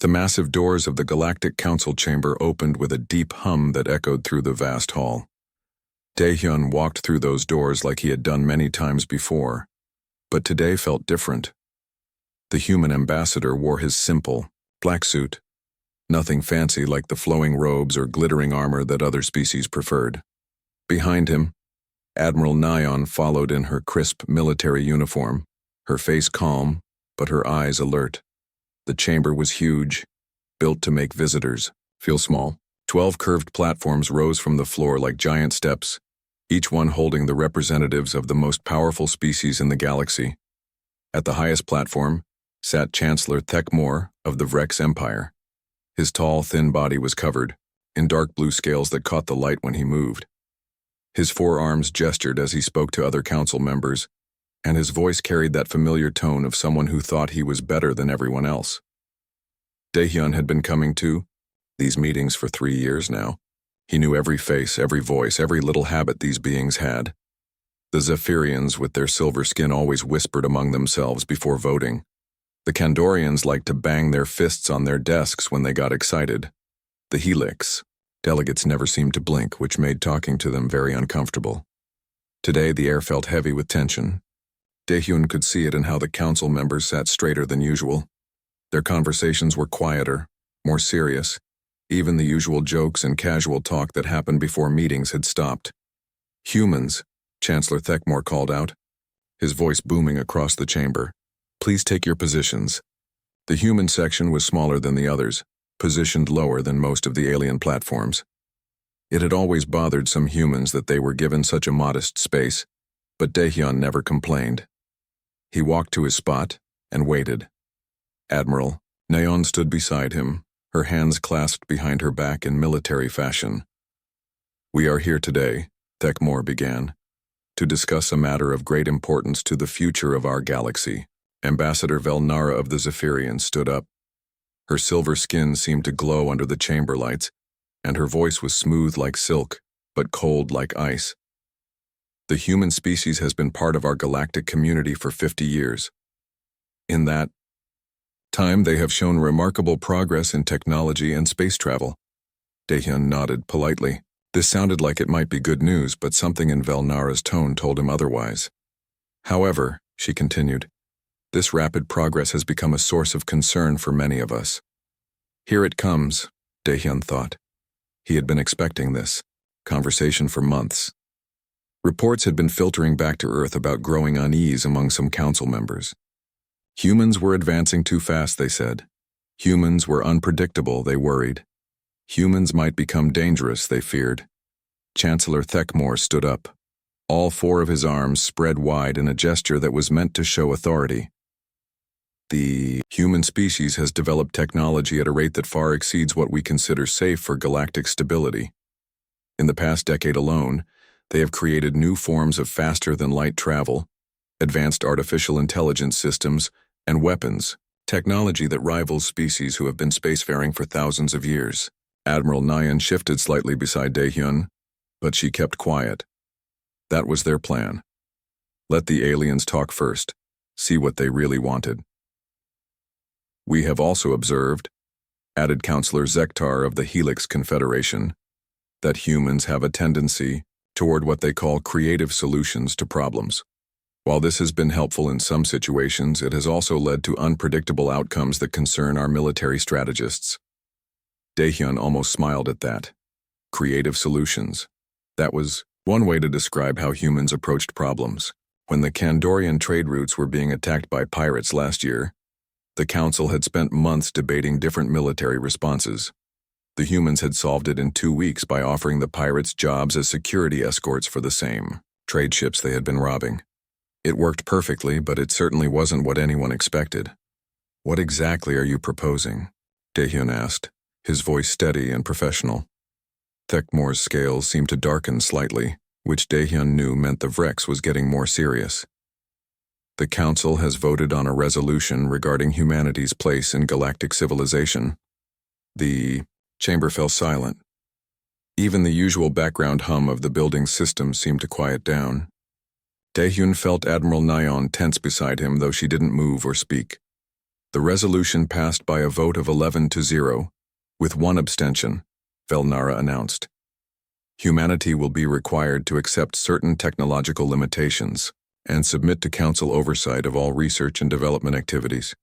The massive doors of the Galactic Council chamber opened with a deep hum that echoed through the vast hall. Daehyun walked through those doors like he had done many times before, but today felt different. The human ambassador wore his simple, black suit, nothing fancy like the flowing robes or glittering armor that other species preferred. Behind him, Admiral Nyon followed in her crisp military uniform, her face calm, but her eyes alert. The chamber was huge, built to make visitors feel small. 12 curved platforms rose from the floor like giant steps, each one holding the representatives of the most powerful species in the galaxy. At the highest platform sat Chancellor Thekmor of the Vrex Empire. His tall, thin body was covered in dark blue scales that caught the light when he moved. His forearms gestured as he spoke to other council members, and his voice carried that familiar tone of someone who thought he was better than everyone else. Daehyun had been coming to these meetings for 3 years now. He knew every face, every voice, every little habit these beings had. The Zephyrians with their silver skin always whispered among themselves before voting. The Kandorians liked to bang their fists on their desks when they got excited. The Helix delegates never seemed to blink, which made talking to them very uncomfortable. Today the air felt heavy with tension. Daehyun could see it in how the council members sat straighter than usual. Their conversations were quieter, more serious. Even the usual jokes and casual talk that happened before meetings had stopped. "Humans," Chancellor Thekmor called out, his voice booming across the chamber. "Please take your positions." The human section was smaller than the others, positioned lower than most of the alien platforms. It had always bothered some humans that they were given such a modest space, but Daehyun never complained. He walked to his spot and waited. Admiral Nyon stood beside him, her hands clasped behind her back in military fashion. "We are here today," Thekmor began, "to discuss a matter of great importance to the future of our galaxy." Ambassador Velnara of the Zephyrians stood up. Her silver skin seemed to glow under the chamber lights, and her voice was smooth like silk, but cold like ice. "The human species has been part of our galactic community for 50 years. In that time, they have shown remarkable progress in technology and space travel." Daehyun nodded politely. This sounded like it might be good news, but something in Velnara's tone told him otherwise. "However," she continued, "this rapid progress has become a source of concern for many of us." Here it comes, Daehyun thought. He had been expecting this conversation for months. Reports had been filtering back to Earth about growing unease among some council members. Humans were advancing too fast, they said. Humans were unpredictable, they worried. Humans might become dangerous, they feared. Chancellor Thekmor stood up, all 4 of his arms spread wide in a gesture that was meant to show authority. "The human species has developed technology at a rate that far exceeds what we consider safe for galactic stability. In the past decade alone, they have created new forms of faster-than-light travel, advanced artificial intelligence systems, and weapons, technology that rivals species who have been spacefaring for thousands of years." Admiral Nyon shifted slightly beside Daehyun, but she kept quiet. That was their plan. Let the aliens talk first, see what they really wanted. "We have also observed," added Counselor Zektar of the Helix Confederation, "that humans have a tendency toward what they call creative solutions to problems. While this has been helpful in some situations, it has also led to unpredictable outcomes that concern our military strategists." Daehyun almost smiled at that. Creative solutions. That was one way to describe how humans approached problems. When the Kandorian trade routes were being attacked by pirates last year, the Council had spent months debating different military responses. The humans had solved it in 2 weeks by offering the pirates jobs as security escorts for the same trade ships they had been robbing. It worked perfectly, but it certainly wasn't what anyone expected. "What exactly are you proposing?" Daehyun asked, his voice steady and professional. Thekmor's scales seemed to darken slightly, which Daehyun knew meant the Vrex was getting more serious. "The Council has voted on a resolution regarding humanity's place in galactic civilization." The chamber fell silent. Even the usual background hum of the building's system seemed to quiet down. Daehyun felt Admiral Nyon tense beside him, though she didn't move or speak. The resolution passed by a vote of 11-0, with one abstention, Velnara announced. Humanity will be required to accept certain technological limitations and submit to Council oversight of all research and development activities.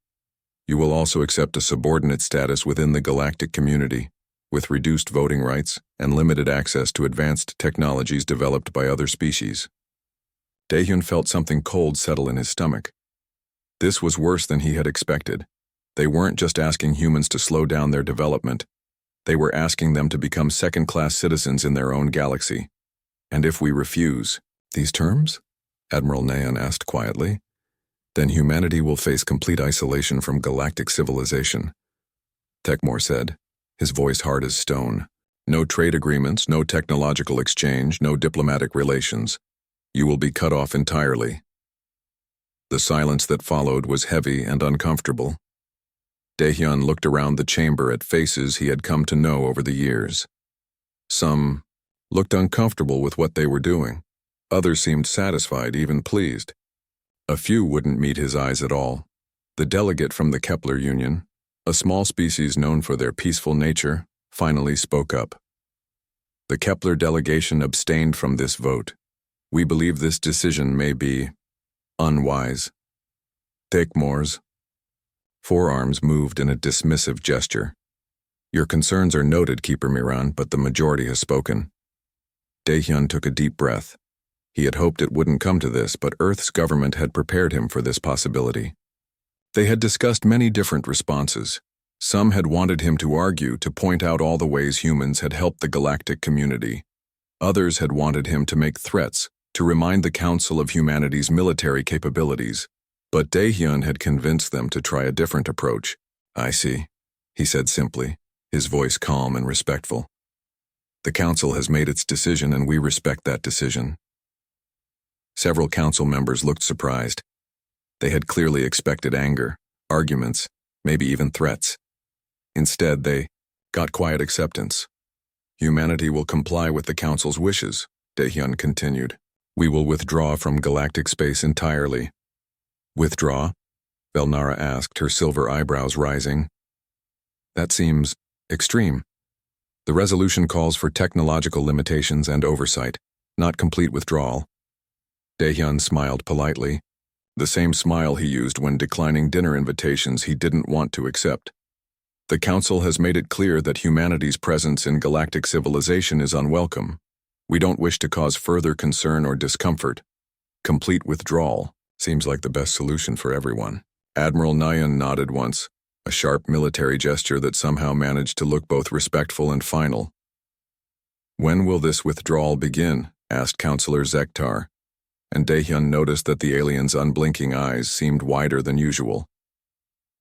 You will also accept a subordinate status within the galactic community, with reduced voting rights and limited access to advanced technologies developed by other species. Daehyun felt something cold settle in his stomach. This was worse than he had expected. They weren't just asking humans to slow down their development. They were asking them to become second-class citizens in their own galaxy. And if we refuse these terms? Admiral Nayan asked quietly. Then humanity will face complete isolation from galactic civilization. Tekmor said, his voice hard as stone. No trade agreements, no technological exchange, no diplomatic relations. You will be cut off entirely. The silence that followed was heavy and uncomfortable. Daehyun looked around the chamber at faces he had come to know over the years. Some looked uncomfortable with what they were doing. Others seemed satisfied, even pleased. A few wouldn't meet his eyes at all. The delegate from the Kepler Union, a small species known for their peaceful nature, finally spoke up. The Kepler delegation abstained from this vote. We believe this decision may be unwise. Tekmor's forearms moved in a dismissive gesture. Your concerns are noted, Keeper Miran, but the majority has spoken. Daehyun took a deep breath. He had hoped it wouldn't come to this, but Earth's government had prepared him for this possibility. They had discussed many different responses. Some had wanted him to argue, to point out all the ways humans had helped the galactic community. Others had wanted him to make threats, to remind the Council of Humanity's military capabilities. But Daehyun had convinced them to try a different approach. I see, he said simply, his voice calm and respectful. The Council has made its decision and we respect that decision. Several Council members looked surprised. They had clearly expected anger, arguments, maybe even threats. Instead, they got quiet acceptance. Humanity will comply with the Council's wishes, Daehyun continued. We will withdraw from galactic space entirely. Withdraw? Velnara asked, her silver eyebrows rising. That seems extreme. The resolution calls for technological limitations and oversight, not complete withdrawal. Daehyun smiled politely, the same smile he used when declining dinner invitations he didn't want to accept. The Council has made it clear that humanity's presence in galactic civilization is unwelcome. We don't wish to cause further concern or discomfort. Complete withdrawal seems like the best solution for everyone. Admiral Nayan nodded once, a sharp military gesture that somehow managed to look both respectful and final. When will this withdrawal begin? Asked Councillor Zektar, and Daehyun noticed that the alien's unblinking eyes seemed wider than usual.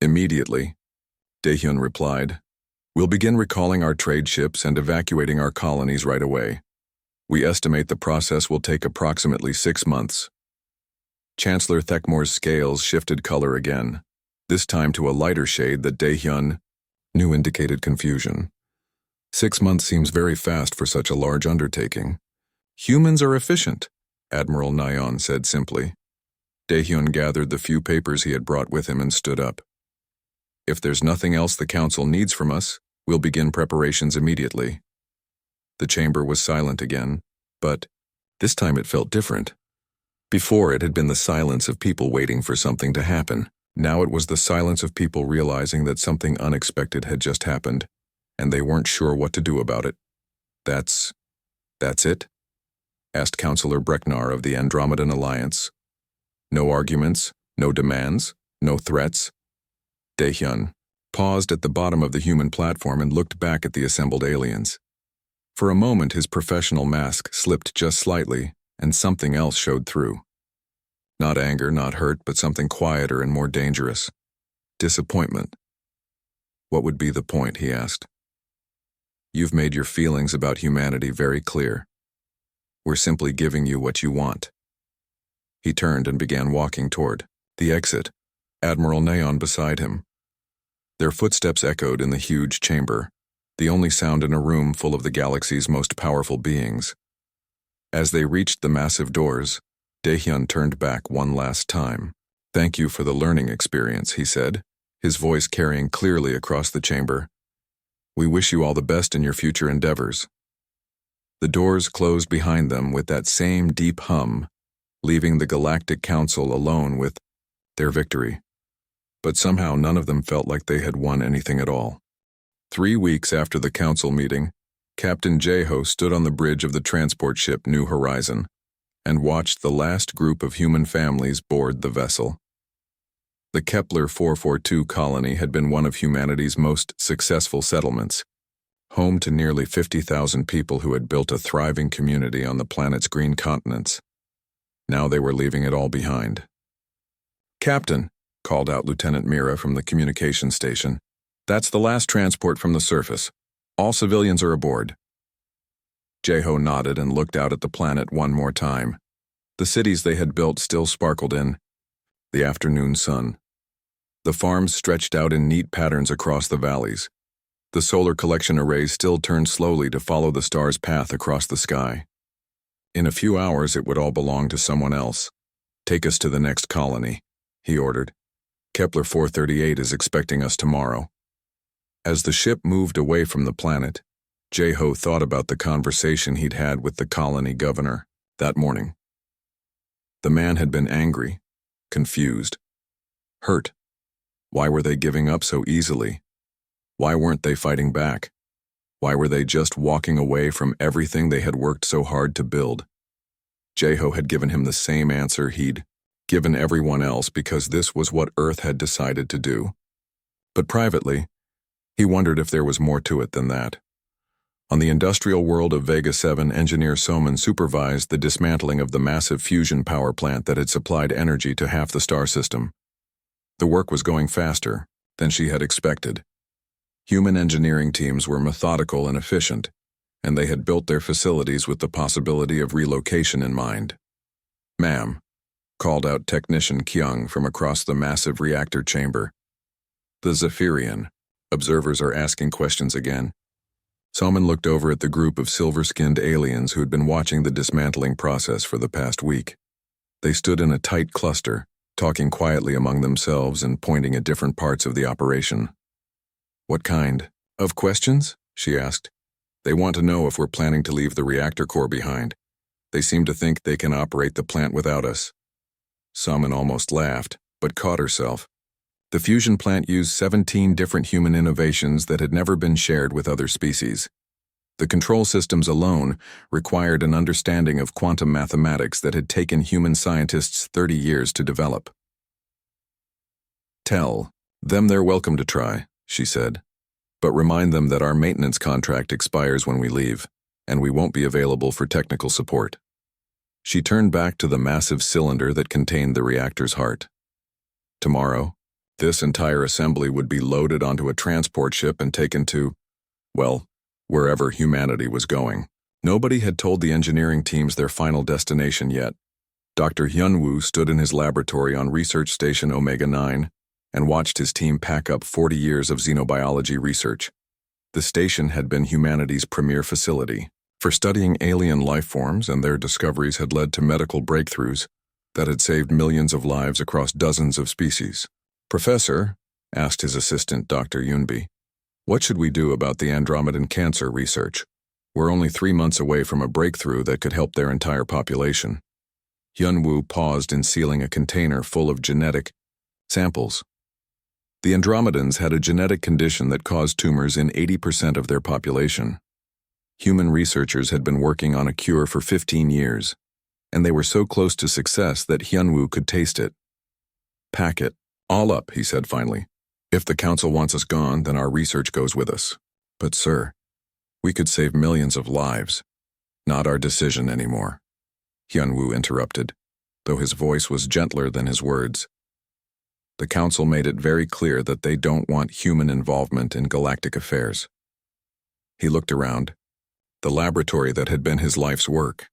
Immediately, Daehyun replied. We'll begin recalling our trade ships and evacuating our colonies right away. We estimate the process will take approximately 6 months. Chancellor Thekmor's scales shifted color again, this time to a lighter shade that Daehyun knew indicated confusion. 6 months seems very fast for such a large undertaking. Humans are efficient, Admiral Nayan said simply. Daehyun gathered the few papers he had brought with him and stood up. If there's nothing else the Council needs from us, we'll begin preparations immediately. The chamber was silent again, but this time it felt different. Before, it had been the silence of people waiting for something to happen. Now it was the silence of people realizing that something unexpected had just happened, and they weren't sure what to do about it. That's it? Asked Councillor Breknar of the Andromedan Alliance. No arguments, no demands, no threats. Daehyun paused at the bottom of the human platform and looked back at the assembled aliens. For a moment his professional mask slipped just slightly, and something else showed through. Not anger, not hurt, but something quieter and more dangerous. Disappointment. What would be the point, he asked. You've made your feelings about humanity very clear. We're simply giving you what you want. He turned and began walking toward the exit, Admiral Nayan beside him. Their footsteps echoed in the huge chamber, the only sound in a room full of the galaxy's most powerful beings. As they reached the massive doors, Daehyun turned back one last time. Thank you for the learning experience, he said, his voice carrying clearly across the chamber. "We wish you all the best in your future endeavors." The doors closed behind them with that same deep hum, leaving the Galactic Council alone with their victory. But somehow none of them felt like they had won anything at all. 3 weeks after the council meeting, Captain Jeho stood on the bridge of the transport ship New Horizon and watched the last group of human families board the vessel. The Kepler 442 colony had been one of humanity's most successful settlements, home to nearly 50,000 people who had built a thriving community on the planet's green continents. Now they were leaving it all behind. "Captain," called out Lieutenant Mira from the communication station, "that's the last transport from the surface. All civilians are aboard." Jeho nodded and looked out at the planet one more time. The cities they had built still sparkled in the afternoon sun. The farms stretched out in neat patterns across the valleys. The solar collection arrays still turned slowly to follow the star's path across the sky. In a few hours it would all belong to someone else. "Take us to the next colony," he ordered. "Kepler 438 is expecting us tomorrow." As the ship moved away from the planet, Jeho thought about the conversation he'd had with the colony governor that morning. The man had been angry, confused, hurt. Why were they giving up so easily? Why weren't they fighting back? Why were they just walking away from everything they had worked so hard to build? Jeho had given him the same answer he'd given everyone else because this was what Earth had decided to do. But privately, he wondered if there was more to it than that. On the industrial world of Vega 7, engineer Soman supervised the dismantling of the massive fusion power plant that had supplied energy to half the star system. The work was going faster than she had expected. Human engineering teams were methodical and efficient, and they had built their facilities with the possibility of relocation in mind. "Ma'am," called out Technician Kyung from across the massive reactor chamber. "The Zephyrian. Observers are asking questions again." Soman looked over at the group of silver-skinned aliens who had been watching the dismantling process for the past week. They stood in a tight cluster, talking quietly among themselves and pointing at different parts of the operation. "What kind of questions?" she asked. "They want to know if we're planning to leave the reactor core behind. They seem to think they can operate the plant without us." Soman almost laughed, but caught herself. The fusion plant used 17 different human innovations that had never been shared with other species. The control systems alone required an understanding of quantum mathematics that had taken human scientists 30 years to develop. "Tell them they're welcome to try," she said, "but remind them that our maintenance contract expires when we leave, and we won't be available for technical support." She turned back to the massive cylinder that contained the reactor's heart. Tomorrow, this entire assembly would be loaded onto a transport ship and taken to, well, wherever humanity was going. Nobody had told the engineering teams their final destination yet. Dr. Hyunwoo stood in his laboratory on Research Station Omega 9 and watched his team pack up 40 years of xenobiology research. The station had been humanity's premier facility for studying alien life forms, and their discoveries had led to medical breakthroughs that had saved millions of lives across dozens of species. "Professor," asked his assistant, Dr. Yunbi, "what should we do about the Andromedan cancer research? We're only 3 months away from a breakthrough that could help their entire population." Hyunwoo paused in sealing a container full of genetic samples. The Andromedans had a genetic condition that caused tumors in 80% of their population. Human researchers had been working on a cure for 15 years, and they were so close to success that Hyunwoo could taste it. "Pack it all up," he said finally. "If the council wants us gone, then our research goes with us. But sir, we could save millions of lives. Not our decision anymore," Hyunwoo interrupted, though his voice was gentler than his words. "The council made it very clear that they don't want human involvement in galactic affairs." He looked around. The laboratory that had been his life's work.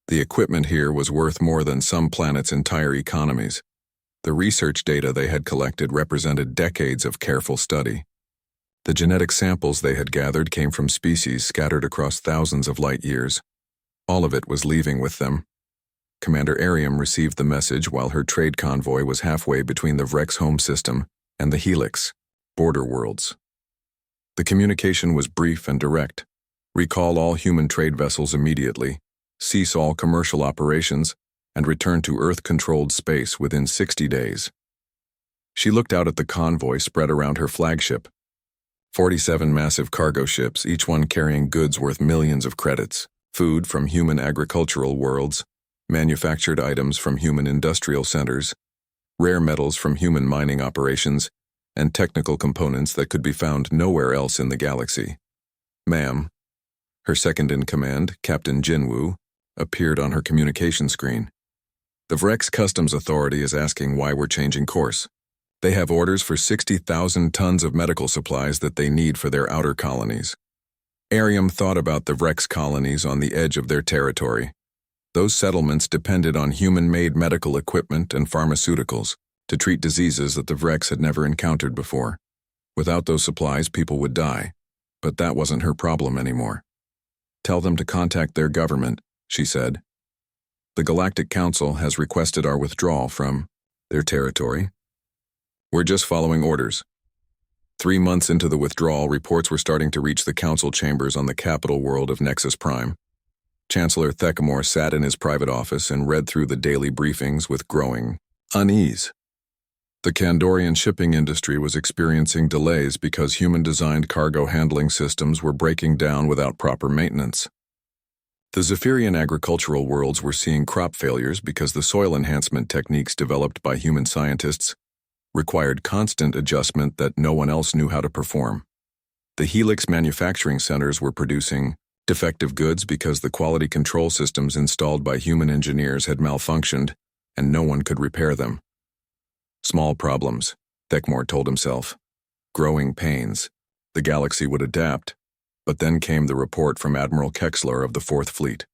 The equipment here was worth more than some planets' entire economies. The research data they had collected represented decades of careful study. The genetic samples they had gathered came from species scattered across thousands of light years. All of it was leaving with them. Commander Ariam received the message while her trade convoy was halfway between the Vrex home system and the Helix, border worlds. The communication was brief and direct. Recall all human trade vessels immediately, cease all commercial operations, and return to Earth-controlled space within 60 days. She looked out at the convoy spread around her flagship. 47 massive cargo ships, each one carrying goods worth millions of credits, food from human agricultural worlds, manufactured items from human industrial centers, rare metals from human mining operations, and technical components that could be found nowhere else in the galaxy. Ma'am, her second-in-command, Captain Jinwoo, appeared on her communication screen. The Vrex Customs Authority is asking why we're changing course. They have orders for 60,000 tons of medical supplies that they need for their outer colonies. Arium thought about the Vrex colonies on the edge of their territory. Those settlements depended on human-made medical equipment and pharmaceuticals to treat diseases that the Vrex had never encountered before. Without those supplies, people would die. But that wasn't her problem anymore. Tell them to contact their government, she said. The Galactic Council has requested our withdrawal from their territory. We're just following orders. 3 months into the withdrawal, reports were starting to reach the council chambers on the capital world of Nexus Prime. Chancellor Theckamore sat in his private office and read through the daily briefings with growing unease. The Kandorian shipping industry was experiencing delays because human-designed cargo handling systems were breaking down without proper maintenance. The Zephyrian agricultural worlds were seeing crop failures because the soil enhancement techniques developed by human scientists required constant adjustment that no one else knew how to perform. The Helix manufacturing centers were producing defective goods because the quality control systems installed by human engineers had malfunctioned and no one could repair them. Small problems, Theckamore told himself. Growing pains. The galaxy would adapt. But then came the report from Admiral Kexler of the Fourth Fleet.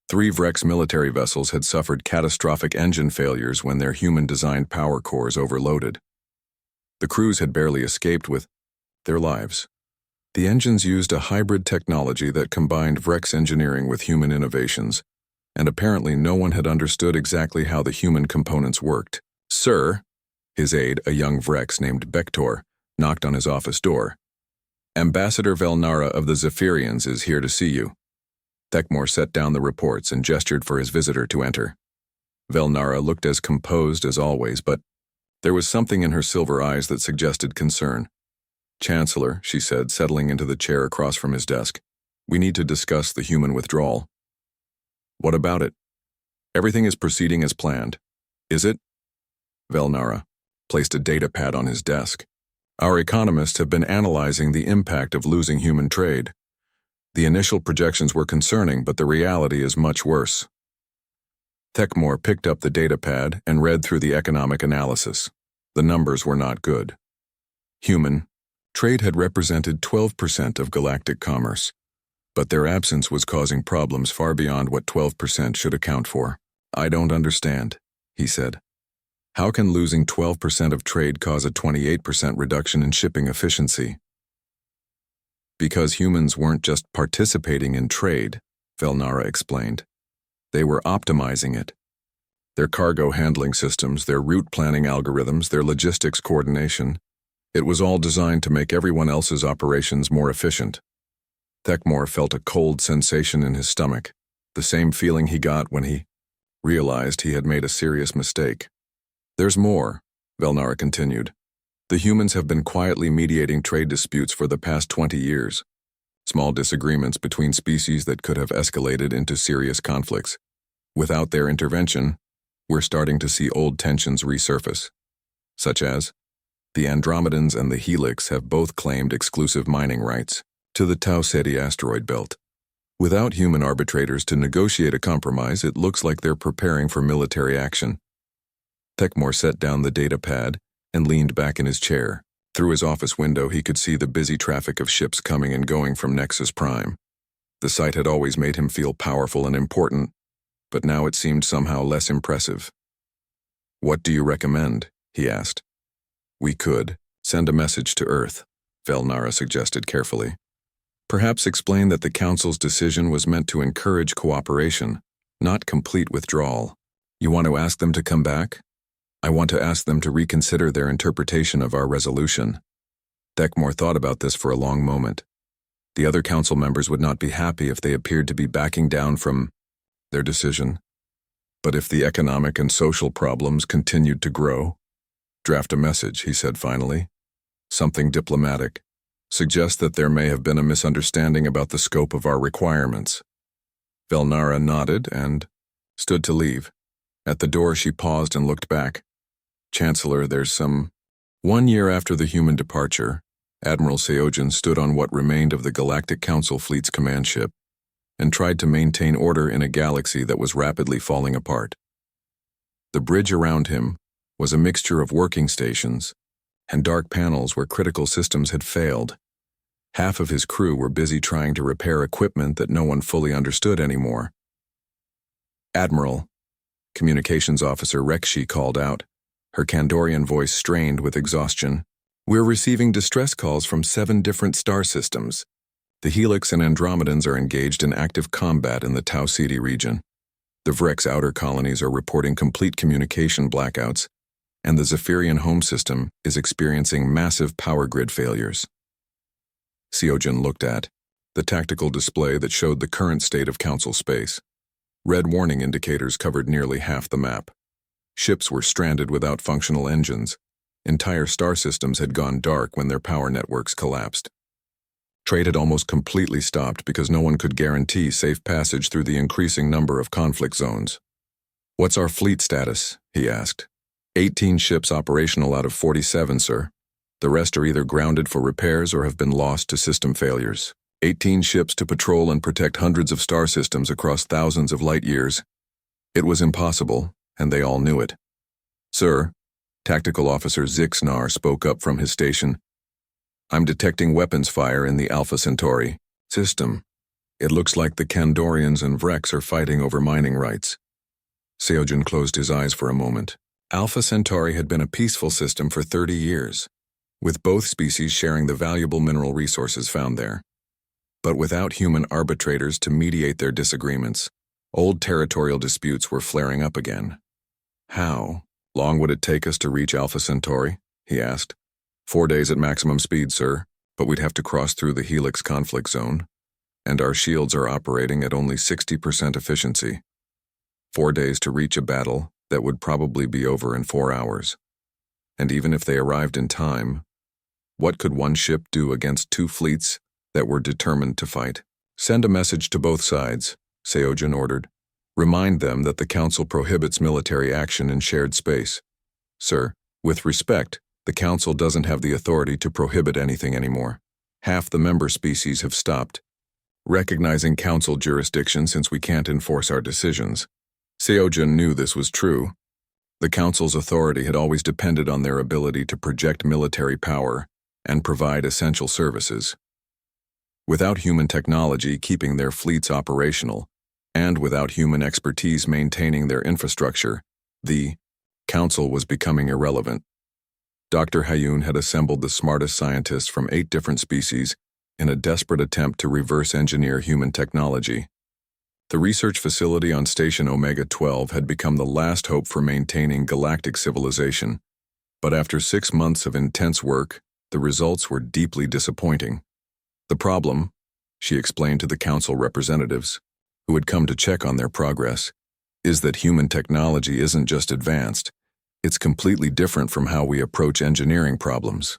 3 Vrex military vessels had suffered catastrophic engine failures when their human-designed power cores overloaded. The crews had barely escaped with their lives. The engines used a hybrid technology that combined Vrex engineering with human innovations, and apparently no one had understood exactly how the human components worked. Sir, his aide, a young Vrex named Bektor, knocked on his office door. Ambassador Velnara of the Zephyrians is here to see you. Theckamore set down the reports and gestured for his visitor to enter. Velnara looked as composed as always, but there was something in her silver eyes that suggested concern. Chancellor, she said, settling into the chair across from his desk, we need to discuss the human withdrawal. What about it? Everything is proceeding as planned. Is it? Velnara placed a data pad on his desk. Our economists have been analyzing the impact of losing human trade. The initial projections were concerning, but the reality is much worse. Theckamore picked up the data pad and read through the economic analysis. The numbers were not good. Human trade had represented 12% of galactic commerce, but their absence was causing problems far beyond what 12% should account for. I don't understand, he said. How can losing 12% of trade cause a 28% reduction in shipping efficiency? Because humans weren't just participating in trade, Velnara explained. They were optimizing it. Their cargo handling systems, their route planning algorithms, their logistics coordination. It was all designed to make everyone else's operations more efficient. Theckamore felt a cold sensation in his stomach, the same feeling he got when he realized he had made a serious mistake. There's more, Velnara continued. The humans have been quietly mediating trade disputes for the past 20 years. Small disagreements between species that could have escalated into serious conflicts. Without their intervention, we're starting to see old tensions resurface. Such as, the Andromedans and the Helix have both claimed exclusive mining rights to the Tau Ceti asteroid belt. Without human arbitrators to negotiate a compromise, it looks like they're preparing for military action. Theckamore set down the data pad and leaned back in his chair. Through his office window, he could see the busy traffic of ships coming and going from Nexus Prime. The sight had always made him feel powerful and important, but now it seemed somehow less impressive. What do you recommend? He asked. We could send a message to Earth, Velnara suggested carefully. Perhaps explain that the Council's decision was meant to encourage cooperation, not complete withdrawal. You want to ask them to come back? I want to ask them to reconsider their interpretation of our resolution. Deckmore thought about this for a long moment. The other council members would not be happy if they appeared to be backing down from their decision. But if the economic and social problems continued to grow, draft a message, he said finally. Something diplomatic. Suggest that there may have been a misunderstanding about the scope of our requirements. Velnara nodded and stood to leave. At the door she paused and looked back. Chancellor, there's some... 1 year after the human departure, Admiral Seogen stood on what remained of the Galactic Council fleet's command ship and tried to maintain order in a galaxy that was rapidly falling apart. The bridge around him was a mixture of working stations and dark panels where critical systems had failed. Half of his crew were busy trying to repair equipment that no one fully understood anymore. Admiral, Communications Officer Rekshi called out, her Kandorian voice strained with exhaustion. We're receiving distress calls from 7 different star systems. The Helix and Andromedans are engaged in active combat in the Tau Ceti region. The Vrex outer colonies are reporting complete communication blackouts, and the Zephyrian home system is experiencing massive power grid failures. Seogen looked at the tactical display that showed the current state of Council space. Red warning indicators covered nearly half the map. Ships were stranded without functional engines. Entire star systems had gone dark when their power networks collapsed. Trade had almost completely stopped because no one could guarantee safe passage through the increasing number of conflict zones. What's our fleet status? He asked. 18 ships operational out of 47, sir. The rest are either grounded for repairs or have been lost to system failures. 18 ships to patrol and protect hundreds of star systems across thousands of light years. It was impossible, and they all knew it. Sir, Tactical Officer Zixnar spoke up from his station. I'm detecting weapons fire in the Alpha Centauri system. It looks like the Kandorians and Vrex are fighting over mining rights. Seogen closed his eyes for a moment. Alpha Centauri had been a peaceful system for 30 years, with both species sharing the valuable mineral resources found there. But without human arbitrators to mediate their disagreements, old territorial disputes were flaring up again. How long would it take us to reach Alpha Centauri? He asked. 4 days at maximum speed, sir, but we'd have to cross through the Helix conflict zone, and our shields are operating at only 60% efficiency. 4 days to reach a battle that would probably be over in 4 hours. And even if they arrived in time, what could one ship do against 2 fleets that were determined to fight? Send a message to both sides, Seogen ordered. Remind them that the Council prohibits military action in shared space. Sir, with respect, the Council doesn't have the authority to prohibit anything anymore. Half the member species have stopped recognizing Council jurisdiction since we can't enforce our decisions. Seogen knew this was true. The Council's authority had always depended on their ability to project military power and provide essential services. Without human technology keeping their fleets operational, and without human expertise maintaining their infrastructure, the Council was becoming irrelevant. Dr. Hayun had assembled the smartest scientists from 8 different species in a desperate attempt to reverse engineer human technology. The research facility on Station Omega-12 had become the last hope for maintaining galactic civilization, but after 6 months of intense work, the results were deeply disappointing. The problem, she explained to the Council representatives, who had come to check on their progress, is that human technology isn't just advanced, it's completely different from how we approach engineering problems.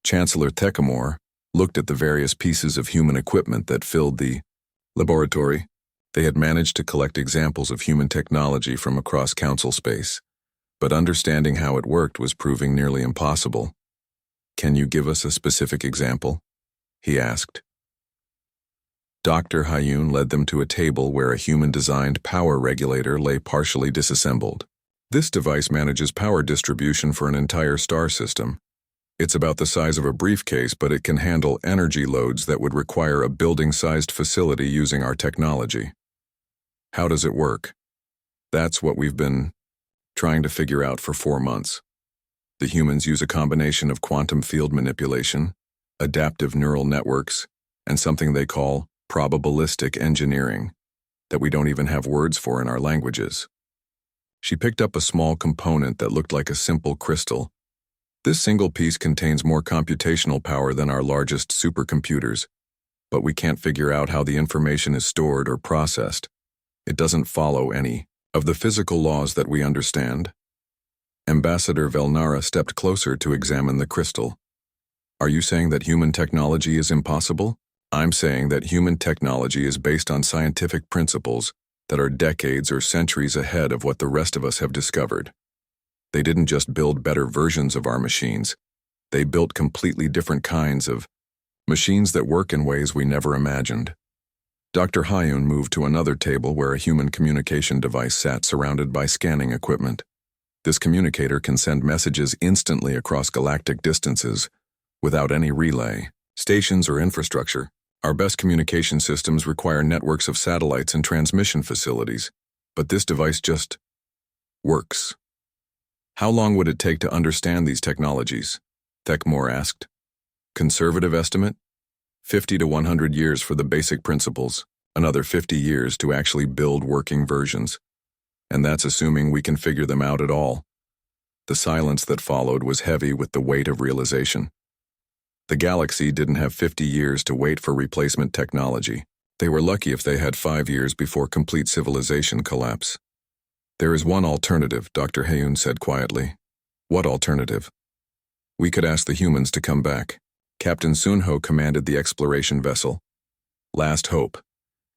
Chancellor Tecumor looked at the various pieces of human equipment that filled the laboratory. They had managed to collect examples of human technology from across Council space, but understanding how it worked was proving nearly impossible. Can you give us a specific example? He asked. Dr. Hayun led them to a table where a human-designed power regulator lay partially disassembled. This device manages power distribution for an entire star system. It's about the size of a briefcase, but it can handle energy loads that would require a building-sized facility using our technology. How does it work? That's what we've been trying to figure out for 4 months. The humans use a combination of quantum field manipulation, adaptive neural networks, and something they call probabilistic engineering that we don't even have words for in our languages. She picked up a small component that looked like a simple crystal. This single piece contains more computational power than our largest supercomputers, but we can't figure out how the information is stored or processed. It doesn't follow any of the physical laws that we understand. Ambassador Velnara stepped closer to examine the crystal. Are you saying that human technology is impossible? I'm saying that human technology is based on scientific principles that are decades or centuries ahead of what the rest of us have discovered. They didn't just build better versions of our machines. They built completely different kinds of machines that work in ways we never imagined. Dr. Hyun moved to another table where a human communication device sat surrounded by scanning equipment. This communicator can send messages instantly across galactic distances without any relay, stations, or infrastructure. Our best communication systems require networks of satellites and transmission facilities, but this device just works. How long would it take to understand these technologies? Thekmore asked. Conservative estimate? 50 to 100 years for the basic principles, another 50 years to actually build working versions. And that's assuming we can figure them out at all. The silence that followed was heavy with the weight of realization. The galaxy didn't have 50 years to wait for replacement technology. They were lucky if they had 5 years before complete civilization collapse. There is one alternative, Dr. Hyun said quietly. What alternative? We could ask the humans to come back. Captain Sunho commanded the exploration vessel, Last Hope,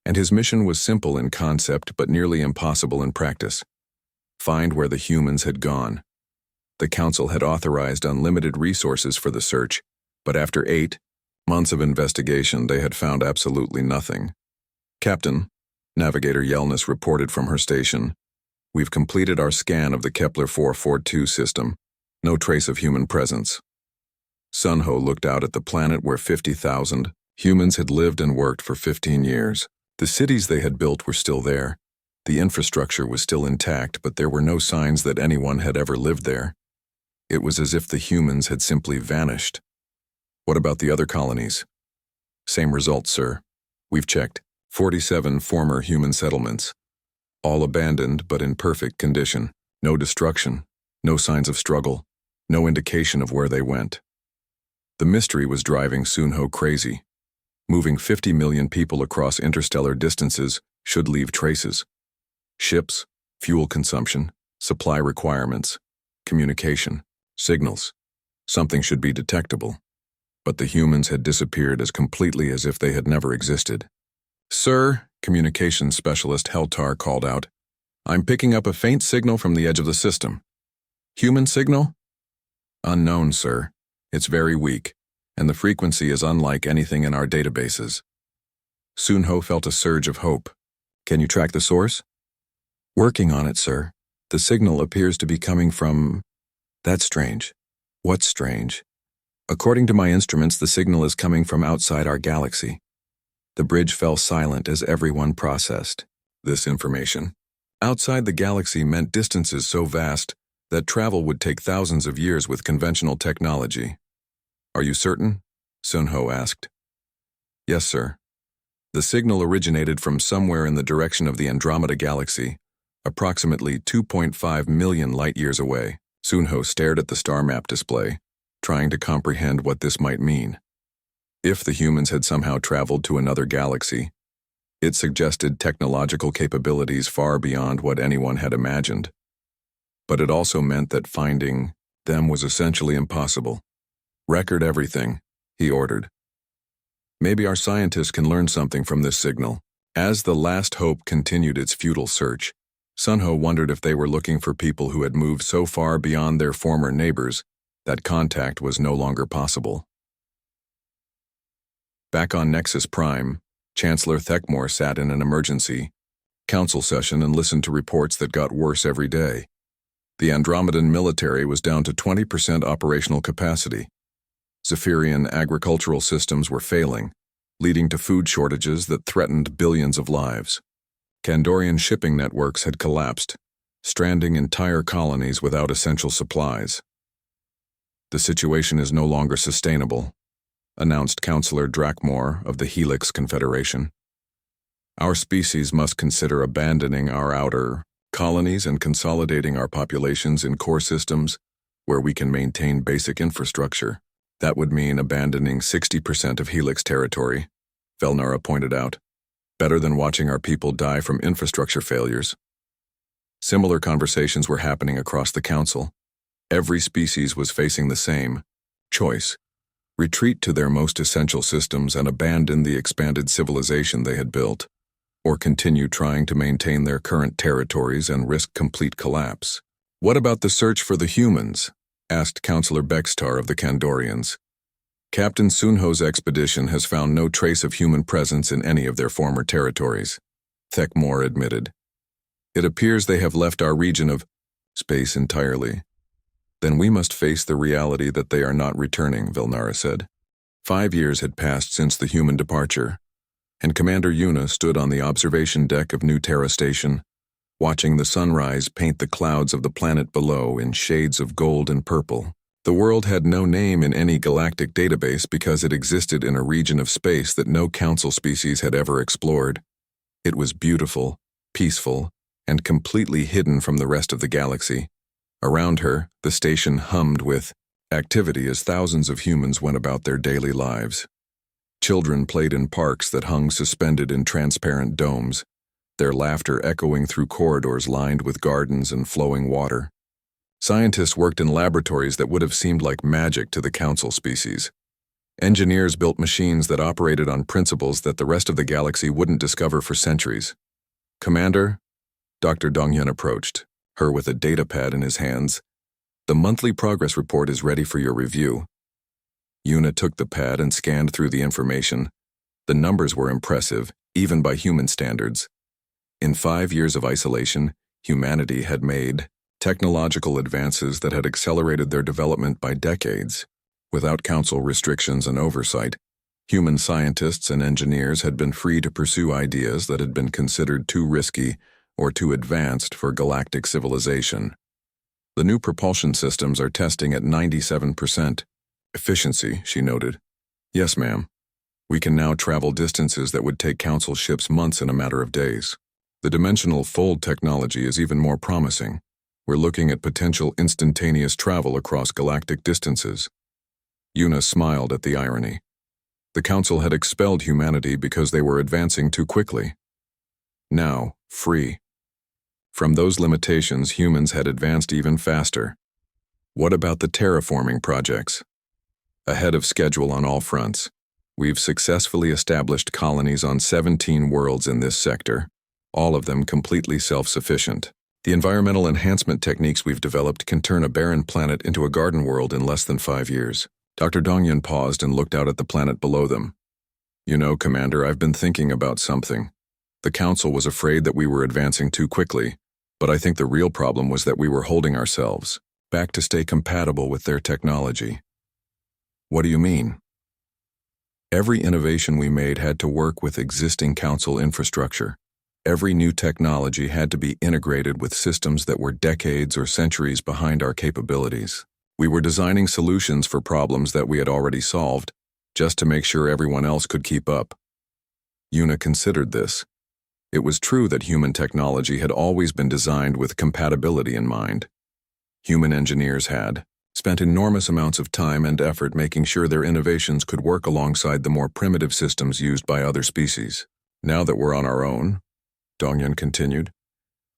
and his mission was simple in concept but nearly impossible in practice. Find where the humans had gone. The Council had authorized unlimited resources for the search, but after 8 months of investigation, they had found absolutely nothing. Captain, Navigator Yelnus reported from her station, we've completed our scan of the Kepler 442 system. No trace of human presence. Sunho looked out at the planet where 50,000 humans had lived and worked for 15 years. The cities they had built were still there. The infrastructure was still intact, but there were no signs that anyone had ever lived there. It was as if the humans had simply vanished. What about the other colonies? Same results, sir. We've checked 47 former human settlements. All abandoned but in perfect condition. No destruction, no signs of struggle, no indication of where they went. The mystery was driving Sunho crazy. Moving 50 million people across interstellar distances should leave traces. Ships, fuel consumption, supply requirements, communication, signals. Something should be detectable. But the humans had disappeared as completely as if they had never existed. Sir, communications specialist Heltar called out, I'm picking up a faint signal from the edge of the system. Human signal? Unknown, sir. It's very weak, and the frequency is unlike anything in our databases. Sunho felt a surge of hope. Can you track the source? Working on it, sir. The signal appears to be coming from... That's strange. What's strange? According to my instruments, the signal is coming from outside our galaxy. The bridge fell silent as everyone processed this information. Outside the galaxy meant distances so vast that travel would take thousands of years with conventional technology. Are you certain? Sunho asked. Yes, sir. The signal originated from somewhere in the direction of the Andromeda Galaxy, approximately 2.5 million light-years away. Sunho stared at the star map display, trying to comprehend what this might mean. If the humans had somehow traveled to another galaxy, it suggested technological capabilities far beyond what anyone had imagined. But it also meant that finding them was essentially impossible. Record everything, he ordered. Maybe our scientists can learn something from this signal. As the Last Hope continued its futile search, Sunho wondered if they were looking for people who had moved so far beyond their former neighbors that contact was no longer possible. Back on Nexus Prime, Chancellor Thekmore sat in an emergency council session and listened to reports that got worse every day. The Andromedan military was down to 20% operational capacity. Zephyrian agricultural systems were failing, leading to food shortages that threatened billions of lives. Kandorian shipping networks had collapsed, stranding entire colonies without essential supplies. The situation is no longer sustainable, announced Councillor Drakmore of the Helix Confederation. Our species must consider abandoning our outer colonies and consolidating our populations in core systems where we can maintain basic infrastructure. That would mean abandoning 60% of Helix territory, Velnara pointed out. Better than watching our people die from infrastructure failures. Similar conversations were happening across the council. Every species was facing the same choice: retreat to their most essential systems and abandon the expanded civilization they had built, or continue trying to maintain their current territories and risk complete collapse. "What about the search for the humans?" asked Councillor Bextar of the Kandorians. "Captain Sunho's expedition has found no trace of human presence in any of their former territories," Thekmor admitted. "It appears they have left our region of space entirely." "Then we must face the reality that they are not returning," Velnara said. 5 years had passed since the human departure, and Commander Yuna stood on the observation deck of New Terra Station, watching the sunrise paint the clouds of the planet below in shades of gold and purple. The world had no name in any galactic database because it existed in a region of space that no council species had ever explored. It was beautiful, peaceful, and completely hidden from the rest of the galaxy. Around her, the station hummed with activity as thousands of humans went about their daily lives. Children played in parks that hung suspended in transparent domes, their laughter echoing through corridors lined with gardens and flowing water. Scientists worked in laboratories that would have seemed like magic to the council species. Engineers built machines that operated on principles that the rest of the galaxy wouldn't discover for centuries. "Commander," Dr. Donghyun approached, her with a data pad in his hands. "The monthly progress report is ready for your review." Yuna took the pad and scanned through the information. The numbers were impressive, even by human standards. In 5 years of isolation, humanity had made technological advances that had accelerated their development by decades. Without council restrictions and oversight, human scientists and engineers had been free to pursue ideas that had been considered too risky or too advanced for galactic civilization. "The new propulsion systems are testing at 97% efficiency," she noted. "Yes, ma'am. We can now travel distances that would take council ships months in a matter of days. The dimensional fold technology is even more promising. We're looking at potential instantaneous travel across galactic distances." Yuna smiled at the irony. The council had expelled humanity because they were advancing too quickly. Now, free from those limitations, humans had advanced even faster. "What about the terraforming projects?" "Ahead of schedule on all fronts. We've successfully established colonies on 17 worlds in this sector, all of them completely self-sufficient. The environmental enhancement techniques we've developed can turn a barren planet into a garden world in less than 5 years. Dr. Donghyun paused and looked out at the planet below them. "You know, Commander, I've been thinking about something. The Council was afraid that we were advancing too quickly, but I think the real problem was that we were holding ourselves back to stay compatible with their technology." "What do you mean?" "Every innovation we made had to work with existing Council infrastructure. Every new technology had to be integrated with systems that were decades or centuries behind our capabilities. We were designing solutions for problems that we had already solved, just to make sure everyone else could keep up." Yuna considered this. It was true that human technology had always been designed with compatibility in mind. Human engineers had spent enormous amounts of time and effort making sure their innovations could work alongside the more primitive systems used by other species. "Now that we're on our own," Donghyun continued,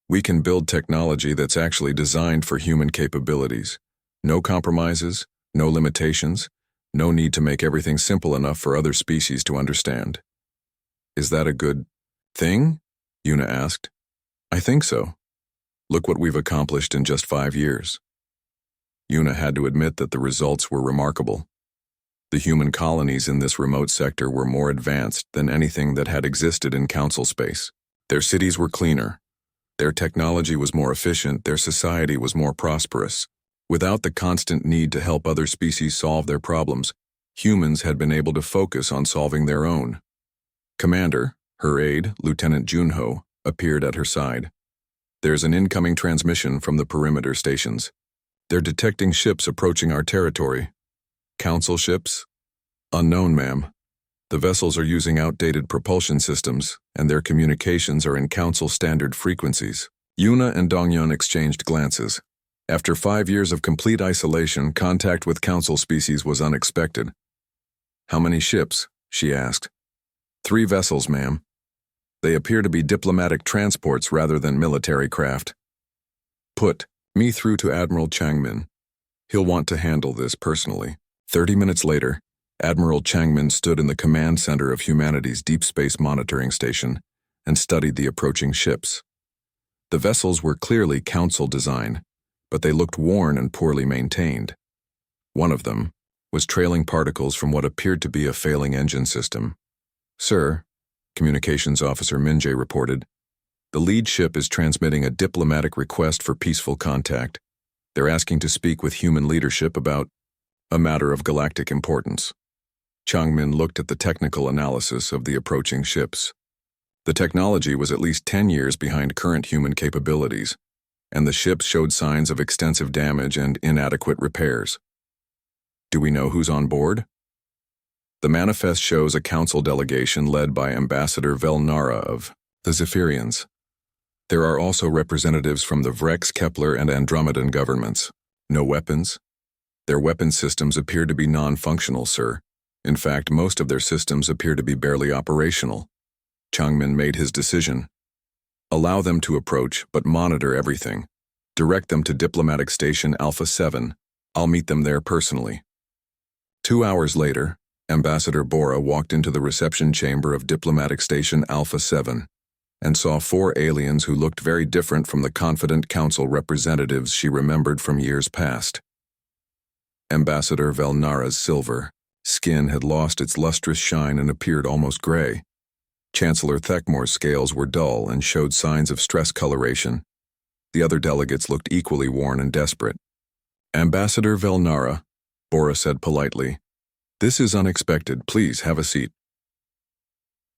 "we can build technology that's actually designed for human capabilities. No compromises, no limitations, no need to make everything simple enough for other species to understand." "Is that a good thing?" Yuna asked. "I think so. Look what we've accomplished in just 5 years." Yuna had to admit that the results were remarkable. The human colonies in this remote sector were more advanced than anything that had existed in Council space. Their cities were cleaner. Their technology was more efficient. Their society was more prosperous. Without the constant need to help other species solve their problems, humans had been able to focus on solving their own. "Commander," her aide, Lieutenant Junho, appeared at her side. "There's an incoming transmission from the perimeter stations. They're detecting ships approaching our territory." "Council ships?" "Unknown, ma'am. The vessels are using outdated propulsion systems, and their communications are in Council standard frequencies." Yuna and Dongyun exchanged glances. After 5 years of complete isolation, contact with Council species was unexpected. "How many ships?" she asked. "3 vessels, ma'am. They appear to be diplomatic transports rather than military craft." "Put me through to Admiral Changmin. He'll want to handle this personally." 30 minutes later, Admiral Changmin stood in the command center of humanity's deep space monitoring station and studied the approaching ships. The vessels were clearly Council design, but they looked worn and poorly maintained. One of them was trailing particles from what appeared to be a failing engine system. "Sir," Communications Officer Minjay reported, "the lead ship is transmitting a diplomatic request for peaceful contact. They're asking to speak with human leadership about a matter of galactic importance." Changmin looked at the technical analysis of the approaching ships. The technology was at least 10 years behind current human capabilities, and the ships showed signs of extensive damage and inadequate repairs. "Do we know who's on board?" The manifest shows a Council delegation led by Ambassador Velnara of the Zephyrians. There are also representatives from the Vrex, Kepler, and Andromedan governments. No weapons? Their weapon systems appear to be non-functional, sir. In fact, most of their systems appear to be barely operational. Changmin made his decision. "Allow them to approach, but monitor everything. Direct them to Diplomatic Station Alpha 7. I'll meet them there personally." 2 hours later, Ambassador Bora walked into the reception chamber of Diplomatic Station Alpha 7 and saw 4 aliens who looked very different from the confident Council representatives she remembered from years past. Ambassador Velnara's silver skin had lost its lustrous shine and appeared almost gray. Chancellor Thekmore's scales were dull and showed signs of stress coloration. The other delegates looked equally worn and desperate. "Ambassador Velnara," Bora said politely, "this is unexpected. Please have a seat."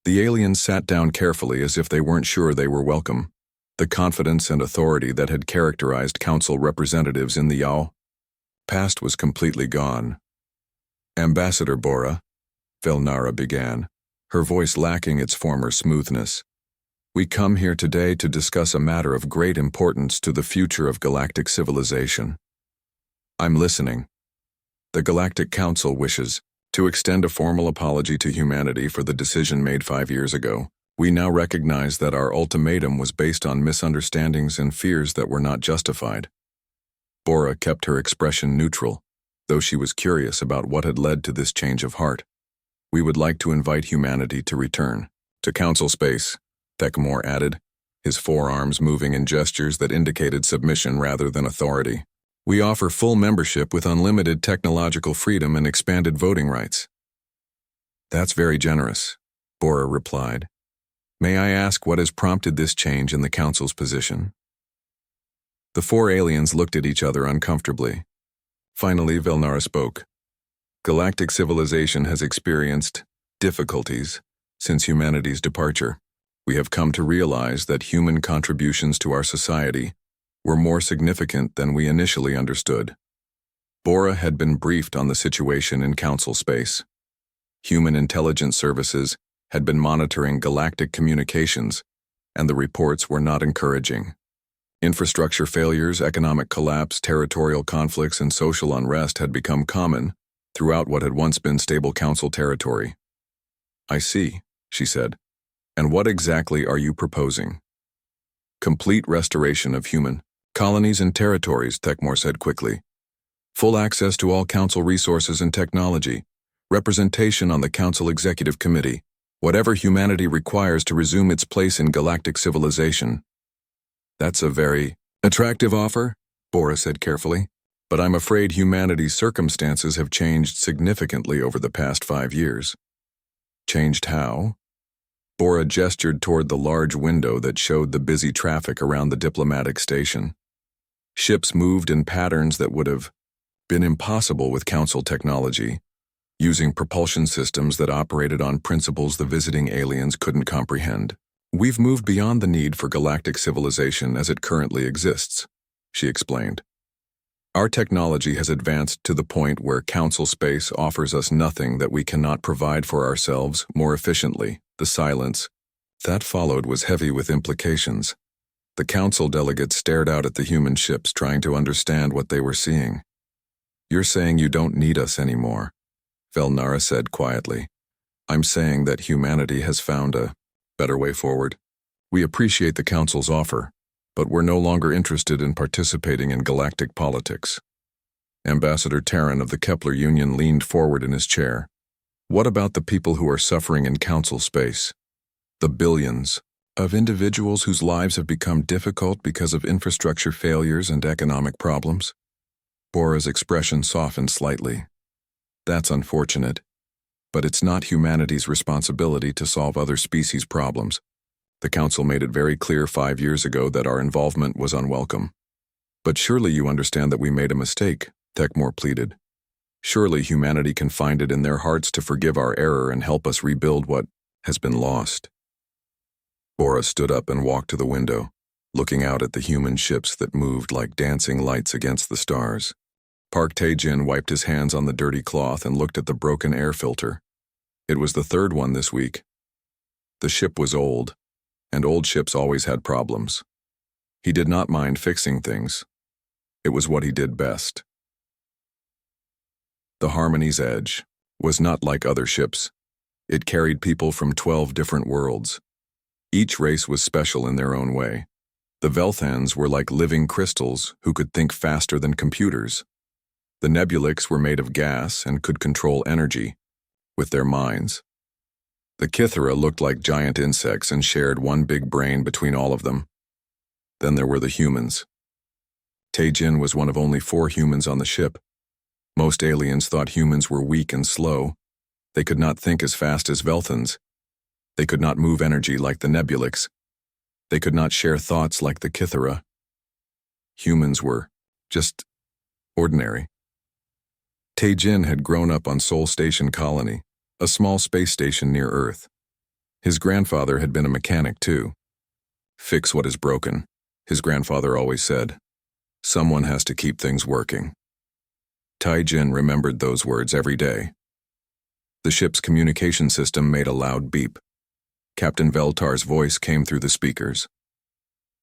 The aliens sat down carefully as if they weren't sure they were welcome. The confidence and authority that had characterized Council representatives in the Yao past was completely gone. "Ambassador Bora," Velnara began, her voice lacking its former smoothness, "we come here today to discuss a matter of great importance to the future of galactic civilization." "I'm listening." "The Galactic Council wishes to extend a formal apology to humanity for the decision made 5 years ago. We now recognize that our ultimatum was based on misunderstandings and fears that were not justified." Bora kept her expression neutral, though she was curious about what had led to this change of heart. "We would like to invite humanity to return to Council space," Thekmore added, his forearms moving in gestures that indicated submission rather than authority. "We offer full membership with unlimited technological freedom and expanded voting rights." "That's very generous," Bora replied. "May I ask what has prompted this change in the Council's position?" The 4 aliens looked at each other uncomfortably. Finally, Velnara spoke. "Galactic civilization has experienced difficulties since humanity's departure. We have come to realize that human contributions to our society were more significant than we initially understood." Bora had been briefed on the situation in Council space. Human intelligence services had been monitoring galactic communications, and the reports were not encouraging. Infrastructure failures, economic collapse, territorial conflicts, and social unrest had become common throughout what had once been stable Council territory. "I see," she said. "And what exactly are you proposing?" "Complete restoration of human colonies and territories," Thekmore said quickly. "Full access to all Council resources and technology, representation on the Council Executive Committee, whatever humanity requires to resume its place in galactic civilization." "That's a very attractive offer," Bora said carefully, "but I'm afraid humanity's circumstances have changed significantly over the past 5 years." "Changed how?" Bora gestured toward the large window that showed the busy traffic around the diplomatic station. Ships moved in patterns that would have been impossible with Council technology, using propulsion systems that operated on principles the visiting aliens couldn't comprehend. "We've moved beyond the need for galactic civilization as it currently exists," she explained. "Our technology has advanced to the point where Council space offers us nothing that we cannot provide for ourselves more efficiently." The silence that followed was heavy with implications. The council delegates stared out at the human ships, trying to understand what they were seeing. "You're saying you don't need us anymore," Velnara said quietly. "I'm saying that humanity has found a better way forward. We appreciate the council's offer, but we're no longer interested in participating in galactic politics." Ambassador Terran of the Kepler Union leaned forward in his chair. "What about the people who are suffering in council space? The billions of individuals whose lives have become difficult because of infrastructure failures and economic problems?" Bora's expression softened slightly. "That's unfortunate, but it's not humanity's responsibility to solve other species' problems. The Council made it very clear 5 years ago that our involvement was unwelcome. But surely you understand that we made a mistake," Techmore pleaded. "Surely humanity can find it in their hearts to forgive our error and help us rebuild what has been lost." Bora stood up and walked to the window, looking out at the human ships that moved like dancing lights against the stars. Park Tae-jin wiped his hands on the dirty cloth and looked at the broken air filter. It was the third one this week. The ship was old, and old ships always had problems. He did not mind fixing things. It was what he did best. The Harmony's Edge was not like other ships. It carried people from 12 different worlds. Each race was special in their own way. The Velthans were like living crystals who could think faster than computers. The Nebulics were made of gas and could control energy with their minds. The Kythera looked like giant insects and shared one big brain between all of them. Then there were the humans. Tae-jin was one of only 4 humans on the ship. Most aliens thought humans were weak and slow. They could not think as fast as Velthans. They could not move energy like the Nebulics. They could not share thoughts like the Kythera. Humans were just ordinary. Tae-jin had grown up on Sol Station Colony, a small space station near Earth. His grandfather had been a mechanic too. "Fix what is broken," his grandfather always said. "Someone has to keep things working." Tae-jin remembered those words every day. The ship's communication system made a loud beep. Captain Veltar's voice came through the speakers.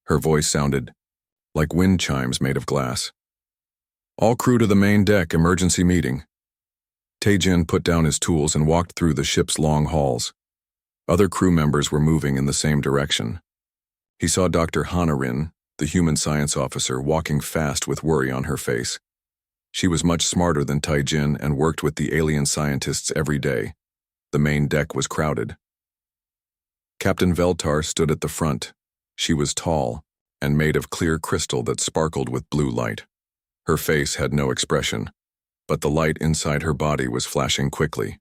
Her voice sounded like wind chimes made of glass. "All crew to the main deck, emergency meeting." Tae-jin put down his tools and walked through the ship's long halls. Other crew members were moving in the same direction. He saw Dr. Hana-rin, the human science officer, walking fast with worry on her face. She was much smarter than Tae-jin and worked with the alien scientists every day. The main deck was crowded. Captain Veltar stood at the front. She was tall and made of clear crystal that sparkled with blue light. Her face had no expression, but the light inside her body was flashing quickly.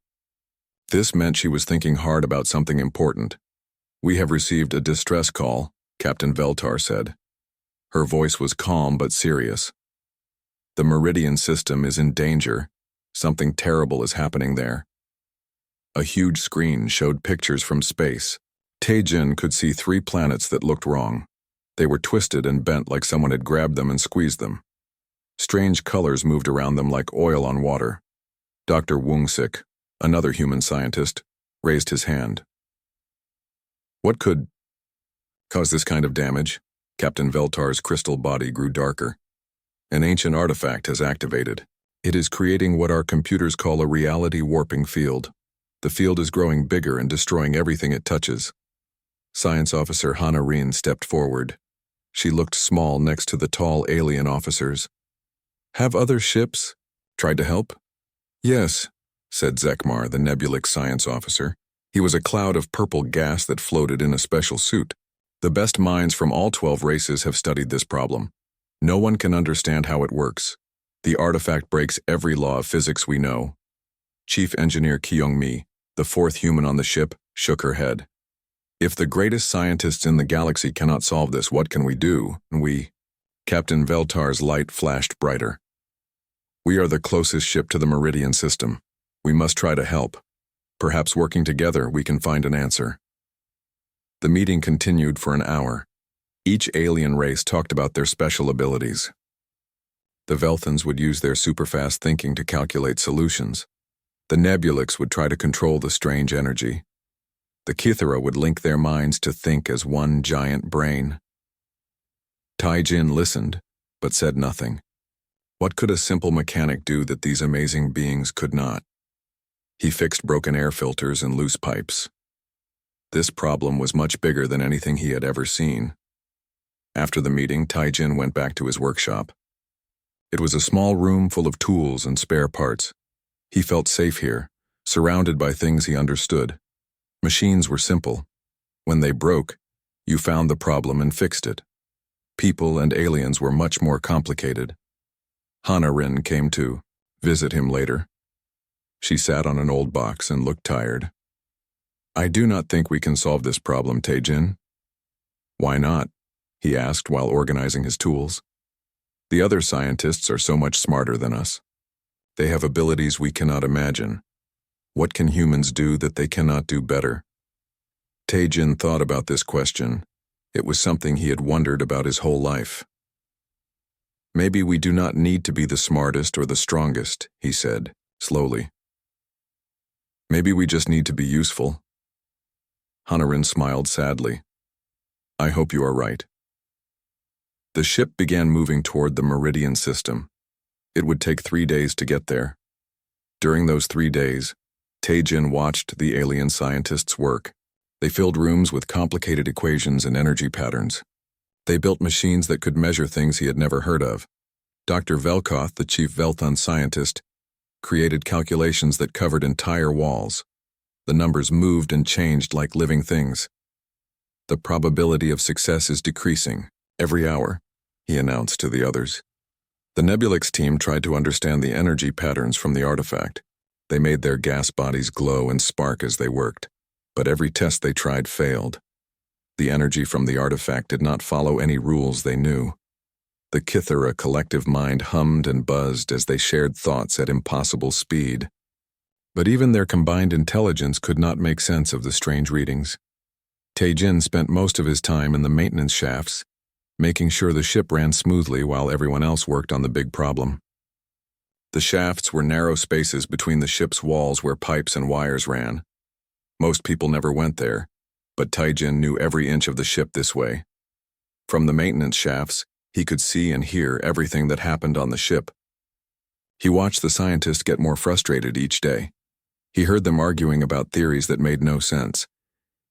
This meant she was thinking hard about something important. "We have received a distress call," Captain Veltar said. Her voice was calm but serious. "The Meridian system is in danger. Something terrible is happening there." A huge screen showed pictures from space. Tae-jin could see 3 planets that looked wrong. They were twisted and bent like someone had grabbed them and squeezed them. Strange colors moved around them like oil on water. Dr. Woong-sik, another human scientist, raised his hand. "What could cause this kind of damage?" Captain Veltar's crystal body grew darker. "An ancient artifact has activated. It is creating what our computers call a reality warping field. The field is growing bigger and destroying everything it touches." Science Officer Hana-rin stepped forward. She looked small next to the tall alien officers. "Have other ships tried to help?" "Yes," said Zekmar, the Nebulic science officer. He was a cloud of purple gas that floated in a special suit. "The best minds from all 12 races have studied this problem. No one can understand how it works. The artifact breaks every law of physics we know." Chief Engineer Kyung-mi, the 4th human on the ship, shook her head. "If the greatest scientists in the galaxy cannot solve this, what can we do? Captain Veltar's light flashed brighter. "We are the closest ship to the Meridian system. We must try to help. Perhaps working together we can find an answer." The meeting continued for an hour. Each alien race talked about their special abilities. The Velthans would use their superfast thinking to calculate solutions. The Nebulics would try to control the strange energy. The Kythera would link their minds to think as one giant brain. Tai-Jin listened, but said nothing. What could a simple mechanic do that these amazing beings could not? He fixed broken air filters and loose pipes. This problem was much bigger than anything he had ever seen. After the meeting, Tai-Jin went back to his workshop. It was a small room full of tools and spare parts. He felt safe here, surrounded by things he understood. Machines were simple. When they broke, you found the problem and fixed it. People and aliens were much more complicated. Hana-Rin came to visit him later. She sat on an old box and looked tired. I do not think we can solve this problem, Tai-Jin. Why not? He asked while organizing his tools. The other scientists are so much smarter than us. They have abilities we cannot imagine. What can humans do that they cannot do better? Tai-Jin thought about this question. It was something he had wondered about his whole life. Maybe we do not need to be the smartest or the strongest, he said, slowly. Maybe we just need to be useful. Hana-Rin smiled sadly. I hope you are right. The ship began moving toward the Meridian system. It would take 3 days to get there. During those 3 days, Tai-Jin watched the alien scientists work. They filled rooms with complicated equations and energy patterns. They built machines that could measure things he had never heard of. Dr. Velkoth, the chief Velthun scientist, created calculations that covered entire walls. The numbers moved and changed like living things. The probability of success is decreasing every hour, he announced to the others. The Nebulix team tried to understand the energy patterns from the artifact. They made their gas bodies glow and spark as they worked, but every test they tried failed. The energy from the artifact did not follow any rules they knew. The Kithara collective mind hummed and buzzed as they shared thoughts at impossible speed. But even their combined intelligence could not make sense of the strange readings. Tai-Jin spent most of his time in the maintenance shafts, making sure the ship ran smoothly while everyone else worked on the big problem. The shafts were narrow spaces between the ship's walls where pipes and wires ran. Most people never went there, but Tai-Jin knew every inch of the ship this way. From the maintenance shafts, he could see and hear everything that happened on the ship. He watched the scientists get more frustrated each day. He heard them arguing about theories that made no sense.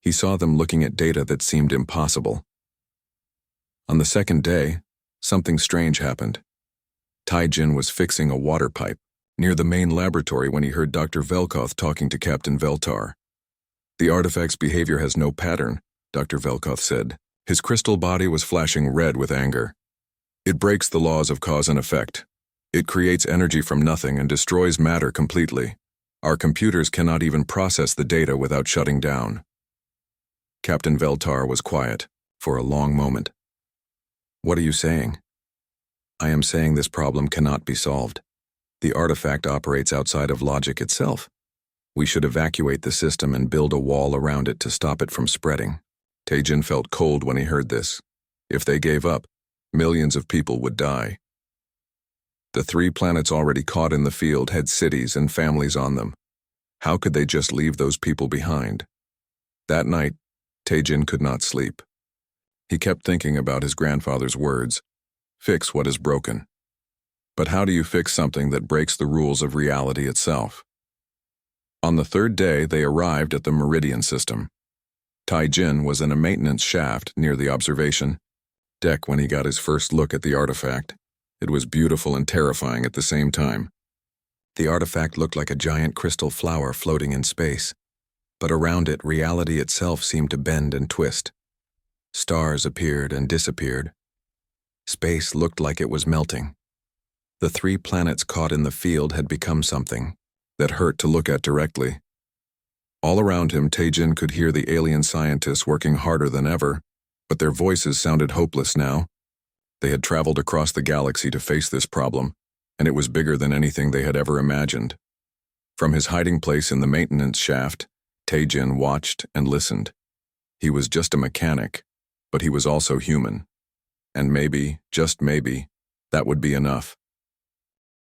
He saw them looking at data that seemed impossible. On the second day, something strange happened. Tai-Jin was fixing a water pipe near the main laboratory when he heard Dr. Velkoth talking to Captain Veltar. The artifact's behavior has no pattern, Dr. Velkoth said. His crystal body was flashing red with anger. It breaks the laws of cause and effect. It creates energy from nothing and destroys matter completely. Our computers cannot even process the data without shutting down. Captain Veltar was quiet for a long moment. What are you saying? I am saying this problem cannot be solved. The artifact operates outside of logic itself. We should evacuate the system and build a wall around it to stop it from spreading. Tai-Jin felt cold when he heard this. If they gave up, millions of people would die. The 3 planets already caught in the field had cities and families on them. How could they just leave those people behind? That night, Tai-Jin could not sleep. He kept thinking about his grandfather's words, fix what is broken. But how do you fix something that breaks the rules of reality itself? On the 3rd day, they arrived at the Meridian system. Tai-Jin was in a maintenance shaft near the observation deck when he got his first look at the artifact. It was beautiful and terrifying at the same time. The artifact looked like a giant crystal flower floating in space, but around it, reality itself seemed to bend and twist. Stars appeared and disappeared. Space looked like it was melting. The 3 planets caught in the field had become something that hurt to look at directly. All around him, Tai-Jin could hear the alien scientists working harder than ever, but their voices sounded hopeless now. They had traveled across the galaxy to face this problem, and it was bigger than anything they had ever imagined. From his hiding place in the maintenance shaft, Tai-Jin watched and listened. He was just a mechanic, but he was also human. And maybe, just maybe, that would be enough.